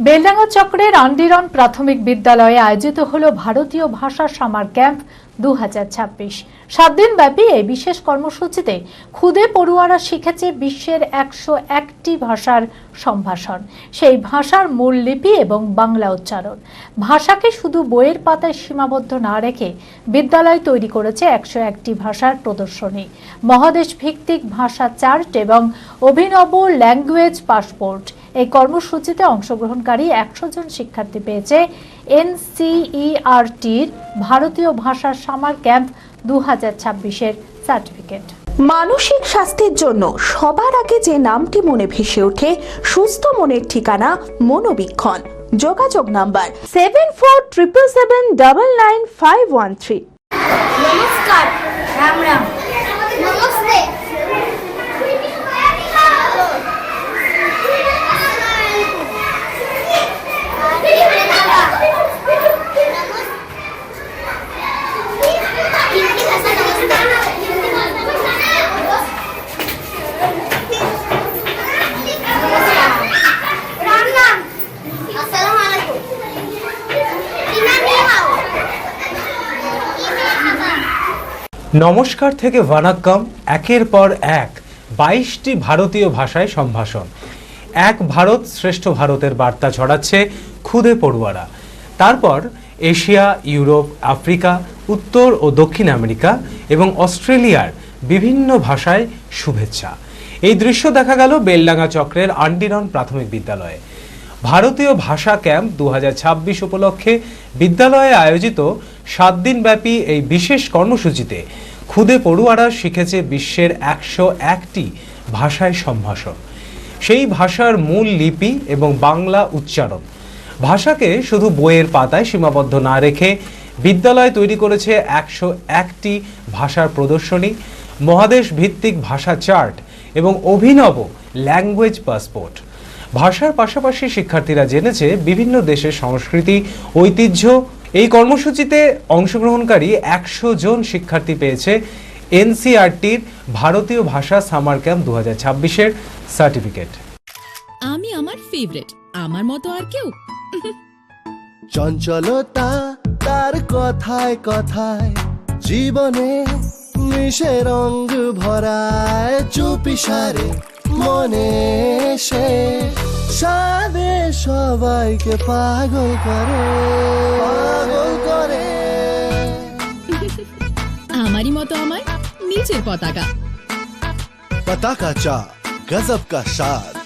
বেলডাঙ্গা চক্রের আন্ডিরন প্রাথমিক বিদ্যালয়ে আয়োজিত হল ভারতীয় ভাষা সামার ক্যাম্প 2026। 7 দিন ব্যাপী এই বিশেষ কর্মসূচিতে খুদে পড়ুয়ারা শিখেছে বিশ্বের 101টি ভাষার সম্ভাষণ, সেই ভাষার মূল লিপি এবং বাংলা উচ্চারণ। ভাষাকে শুধু বইয়ের পাতায় সীমাবদ্ধ না রেখে বিদ্যালয় তৈরি করেছে 101টি ভাষার প্রদর্শনী, মহাদেশ ভিত্তিক ভাষা চার্ট এবং অভিনব ল্যাঙ্গুয়েজ পাসপোর্ট। এই কর্মসূচিতে অংশগ্রহণকারী 100 জন শিক্ষার্থী পেয়েছে এনসিইআরটির ভারতীয় ভাষা সামার ক্যাম্প 2026-এর সার্টিফিকেট। মানসিক স্বাস্থ্যের জন্য সবার আগে যে নামটি মনে ভেসে ওঠে, সুস্থ মনের ঠিকানা মনোবীক্ষণ। যোগাযোগ নাম্বার 7477799513। নমস্কার, রাম রাম। নমস্তে। নমস্কার থেকে ভানাক্কাম, একের পর এক 22টি ভারতীয় ভাষায় সম্ভাষণ। এক ভারত শ্রেষ্ঠ ভারতের বার্তা ছড়াচ্ছে খুদে পড়ুয়ারা। তারপর এশিয়া, ইউরোপ, আফ্রিকা, উত্তর ও দক্ষিণ আমেরিকা এবং অস্ট্রেলিয়ার বিভিন্ন ভাষায় শুভেচ্ছা। এই দৃশ্য দেখা গেল বেলডাঙ্গা চক্রের আন্ডিরন প্রাথমিক বিদ্যালয়ে। ভারতীয় ভাষা ক্যাম্প 2026 উপলক্ষে বিদ্যালয়ে আয়োজিত 7 দিন ব্যাপী এই বিশেষ কর্মসূচিতে খুদে পড়ুয়ারা শিখেছে বিশ্বের 101টি ভাষায় সম্ভাষণ, সেই ভাষার মূল লিপি এবং বাংলা উচ্চারণ। ভাষাকে শুধু বইয়ের পাতায় সীমাবদ্ধ না রেখে বিদ্যালয় তৈরি করেছে 101টি ভাষার প্রদর্শনী, মহাদেশ ভিত্তিক ভাষা চার্ট এবং অভিনব ল্যাঙ্গুয়েজ পাসপোর্ট। ভাষার পাশাপাশি শিক্ষার্থীরা জেনেছে বিভিন্ন দেশের সংস্কৃতি, ঐতিহ্য। এই কর্মসূচিতে অংশগ্রহণকারী 100 জন শিক্ষার্থী পেয়েছে এনসিইআরটির ভারতীয় ভাষা সামার ক্যাম্প 2026-এর সার্টিফিকেট। আমি আমার ফেভারিট, আমার মতো আর কেউ। চঞ্চলতা তার কথায় কথায় জীবনে মিশে রঙ ভরায়, চুপি সারে মনে সে সাদে সবাইকে পাগল করে, পাগল করে। আমারই মতো আমার নিজের পতাকা। पता का चा गजब का शाद।